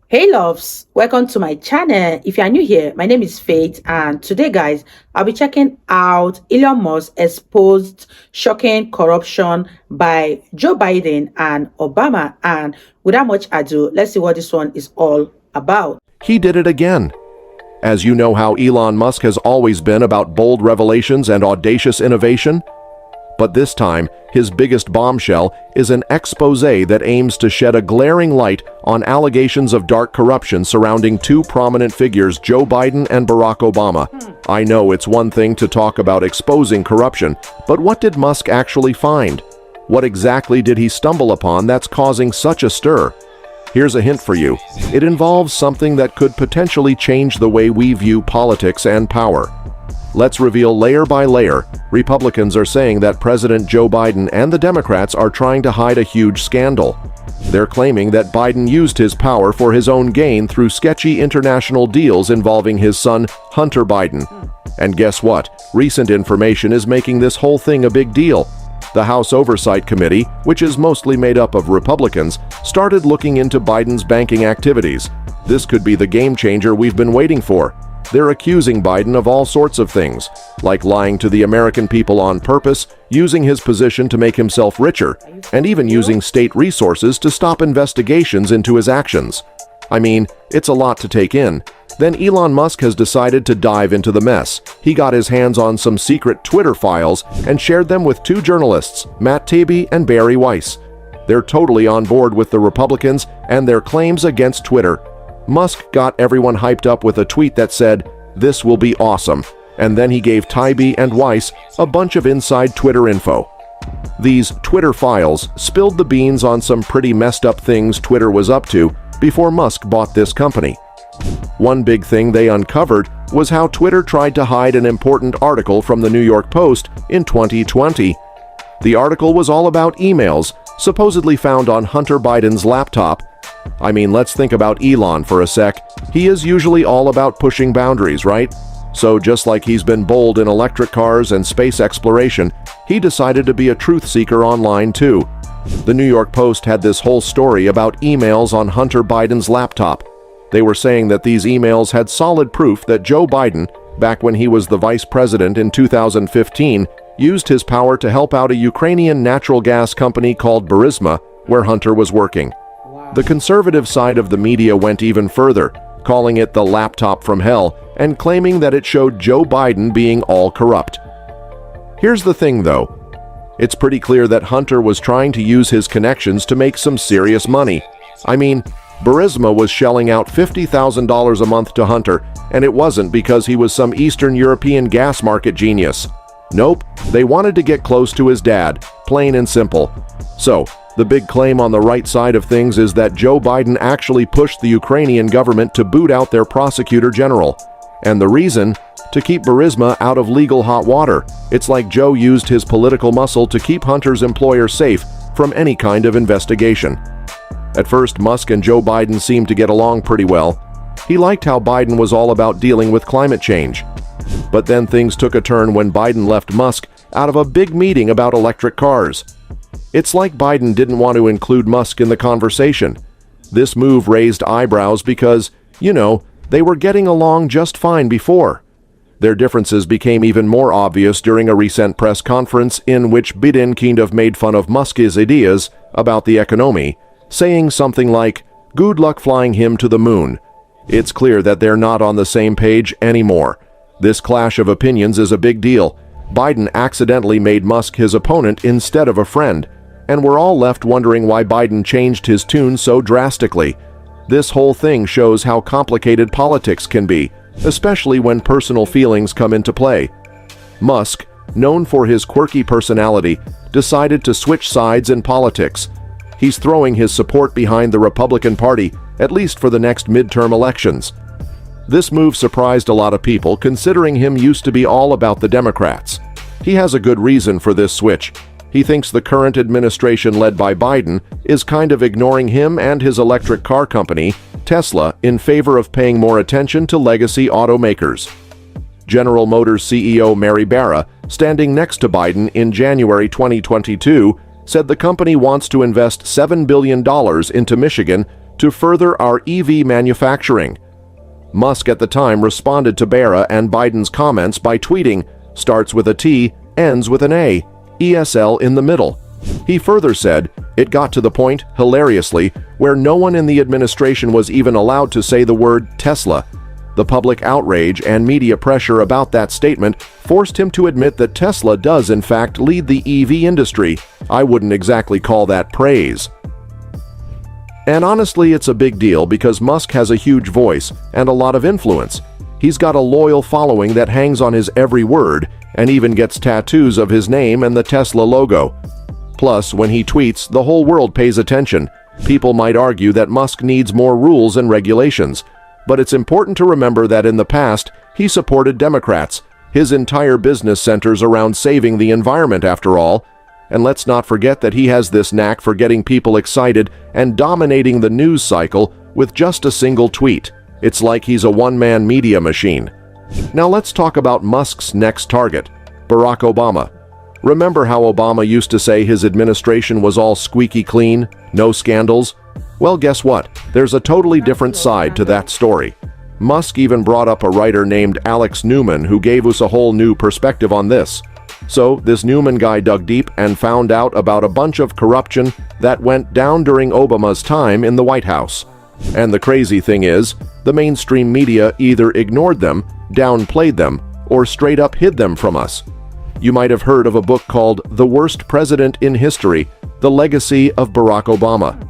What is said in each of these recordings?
Hey loves, welcome to my channel. If you are new here, my name is Faith, and today guys, I'll be checking out Elon Musk exposed shocking corruption by Joe Biden and Obama. And without much ado, let's see what this one is all about. He did it again. As you know how Elon Musk has always been about bold revelations and audacious innovation, but this time, his biggest bombshell is an expose that aims to shed a glaring light on allegations of dark corruption surrounding two prominent figures, Joe Biden and Barack Obama. I know it's one thing to talk about exposing corruption, but what did Musk actually find? What exactly did he stumble upon that's causing such a stir? Here's a hint for you. It involves something that could potentially change the way we view politics and power. Let's reveal layer by layer. Republicans are saying that President Joe Biden and the Democrats are trying to hide a huge scandal. They're claiming that Biden used his power for his own gain through sketchy international deals involving his son, Hunter Biden. And guess what? Recent information is making this whole thing a big deal. The House Oversight Committee, which is mostly made up of Republicans, started looking into Biden's banking activities. This could be the game changer we've been waiting for. They're accusing Biden of all sorts of things, like lying to the American people on purpose, using his position to make himself richer, and even using state resources to stop investigations into his actions. I mean, it's a lot to take in. Then Elon Musk has decided to dive into the mess. He got his hands on some secret Twitter files and shared them with two journalists, Matt Taibbi and Bari Weiss. They're totally on board with the Republicans and their claims against Twitter. Musk got everyone hyped up with a tweet that said, "This will be awesome," and then he gave Taibbi and Weiss a bunch of inside Twitter info. These Twitter files spilled the beans on some pretty messed up things Twitter was up to before Musk bought this company. One big thing they uncovered was how Twitter tried to hide an important article from the New York Post in 2020. The article was all about emails supposedly found on Hunter Biden's laptop. I mean, let's think about Elon for a sec. He is usually all about pushing boundaries, right? So just like he's been bold in electric cars and space exploration, he decided to be a truth seeker online too. The New York Post had this whole story about emails on Hunter Biden's laptop. They were saying that these emails had solid proof that Joe Biden, back when he was the vice president in 2015, used his power to help out a Ukrainian natural gas company called Burisma, where Hunter was working. The conservative side of the media went even further, calling it the laptop from hell and claiming that it showed Joe Biden being all corrupt. Here's the thing though. It's pretty clear that Hunter was trying to use his connections to make some serious money. I mean, Burisma was shelling out $50,000 a month to Hunter, and it wasn't because he was some Eastern European gas market genius. Nope, they wanted to get close to his dad, plain and simple. So, the big claim on the right side of things is that Joe Biden actually pushed the Ukrainian government to boot out their prosecutor general. And the reason? To keep Burisma out of legal hot water. It's like Joe used his political muscle to keep Hunter's employer safe from any kind of investigation. At first, Musk and Joe Biden seemed to get along pretty well. He liked how Biden was all about dealing with climate change. But then things took a turn when Biden left Musk out of a big meeting about electric cars. It's like Biden didn't want to include Musk in the conversation. This move raised eyebrows because, they were getting along just fine before. Their differences became even more obvious during a recent press conference in which Biden kind of made fun of Musk's ideas about the economy, saying something like, "Good luck flying him to the moon." It's clear that they're not on the same page anymore. This clash of opinions is a big deal. Biden accidentally made Musk his opponent instead of a friend, and we're all left wondering why Biden changed his tune so drastically. This whole thing shows how complicated politics can be, especially when personal feelings come into play. Musk, known for his quirky personality, decided to switch sides in politics. He's throwing his support behind the Republican Party, at least for the next midterm elections. This move surprised a lot of people, considering him used to be all about the Democrats. He has a good reason for this switch. He thinks the current administration led by Biden is kind of ignoring him and his electric car company, Tesla, in favor of paying more attention to legacy automakers. General Motors CEO Mary Barra, standing next to Biden in January 2022, said the company wants to invest $7 billion into Michigan to further our EV manufacturing. Musk at the time responded to Barrack and Biden's comments by tweeting, "Starts with a T, ends with an A, ESL in the middle." He further said, "It got to the point, hilariously, where no one in the administration was even allowed to say the word Tesla." The public outrage and media pressure about that statement forced him to admit that Tesla does in fact lead the EV industry. I wouldn't exactly call that praise. And honestly, it's a big deal because Musk has a huge voice and a lot of influence. He's got a loyal following that hangs on his every word and even gets tattoos of his name and the Tesla logo. Plus, when he tweets, the whole world pays attention. People might argue that Musk needs more rules and regulations, but it's important to remember that in the past, he supported Democrats. His entire business centers around saving the environment, after all. And let's not forget that he has this knack for getting people excited and dominating the news cycle with just a single tweet. It's like he's a one-man media machine. Now let's talk about Musk's next target, Barack Obama. Remember how Obama used to say his administration was all squeaky clean, no scandals? Well, guess what? There's a totally different side to that story. Musk even brought up a writer named Alex Newman who gave us a whole new perspective on this. So, this Newman guy dug deep and found out about a bunch of corruption that went down during Obama's time in the White House. And the crazy thing is, the mainstream media either ignored them, downplayed them, or straight up hid them from us. You might have heard of a book called The Worst President in History, The Legacy of Barack Obama.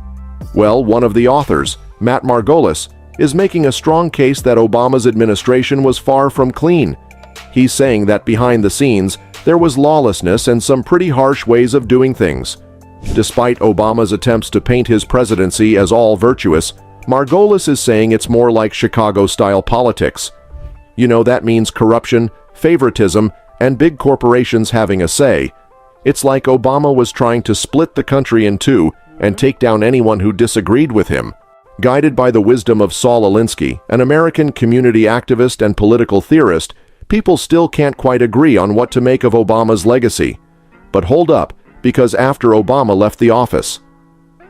Well, one of the authors, Matt Margolis, is making a strong case that Obama's administration was far from clean. He's saying that behind the scenes, there was lawlessness and some pretty harsh ways of doing things. Despite Obama's attempts to paint his presidency as all virtuous, Margolis is saying it's more like Chicago-style politics. You know, that means corruption, favoritism, and big corporations having a say. It's like Obama was trying to split the country in two and take down anyone who disagreed with him. Guided by the wisdom of Saul Alinsky, an American community activist and political theorist, people still can't quite agree on what to make of Obama's legacy. But hold up, because after Obama left the office,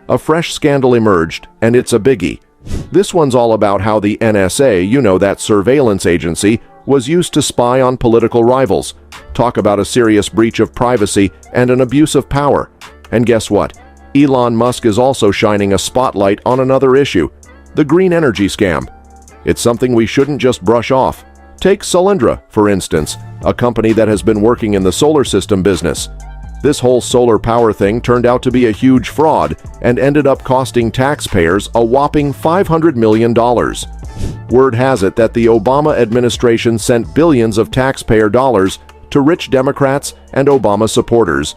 a fresh scandal emerged, and it's a biggie. This one's all about how the NSA, you know, that surveillance agency, was used to spy on political rivals. Talk about a serious breach of privacy and an abuse of power. And guess what? Elon Musk is also shining a spotlight on another issue, the green energy scam. It's something we shouldn't just brush off. Take Solyndra, for instance, a company that has been working in the solar system business. This whole solar power thing turned out to be a huge fraud and ended up costing taxpayers a whopping $500 million. Word has it that the Obama administration sent billions of taxpayer dollars to rich Democrats and Obama supporters.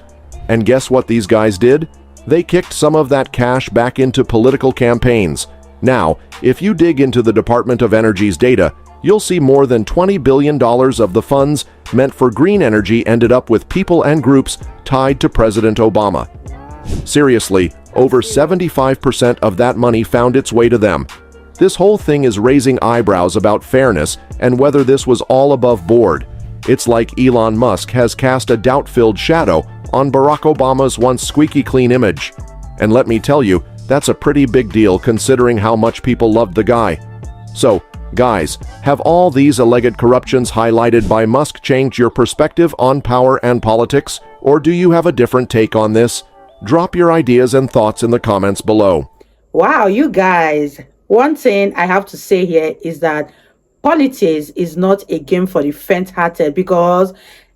And guess what these guys did? They kicked some of that cash back into political campaigns. Now, if you dig into the Department of Energy's data, you'll see more than $20 billion of the funds meant for green energy ended up with people and groups tied to President Obama. Seriously, over 75% of that money found its way to them. This whole thing is raising eyebrows about fairness and whether this was all above board. It's like Elon Musk has cast a doubt-filled shadow on Barack Obama's once squeaky clean image. And let me tell you, that's a pretty big deal considering how much people loved the guy. So, guys, have all these alleged corruptions highlighted by Musk changed your perspective on power and politics, or do you have a different take on this? Drop your ideas and thoughts in the comments below. Wow, you guys. One thing I have to say here is that politics is not a game for the faint-hearted, because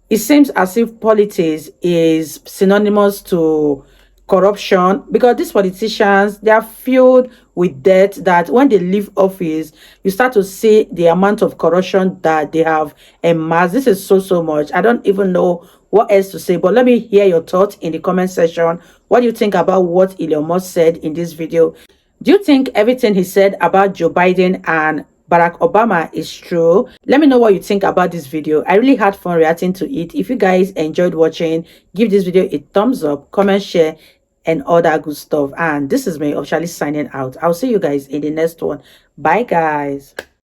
it seems as if politics is synonymous to corruption, because these politicians, they are filled with debt that when they leave office, you start to see the amount of corruption that they have amassed. This is so much. I don't even know what else to say, but let me hear your thoughts in the comment section. What do you think about what Elon Musk said in this video? Do you think everything he said about Joe Biden and Barack Obama is true? Let me know what you think about this video. I really had fun reacting to it. If you guys enjoyed watching, give this video a thumbs up, comment, share, and all that good stuff. And this is me officially signing out. I'll see you guys in the next one. Bye, guys.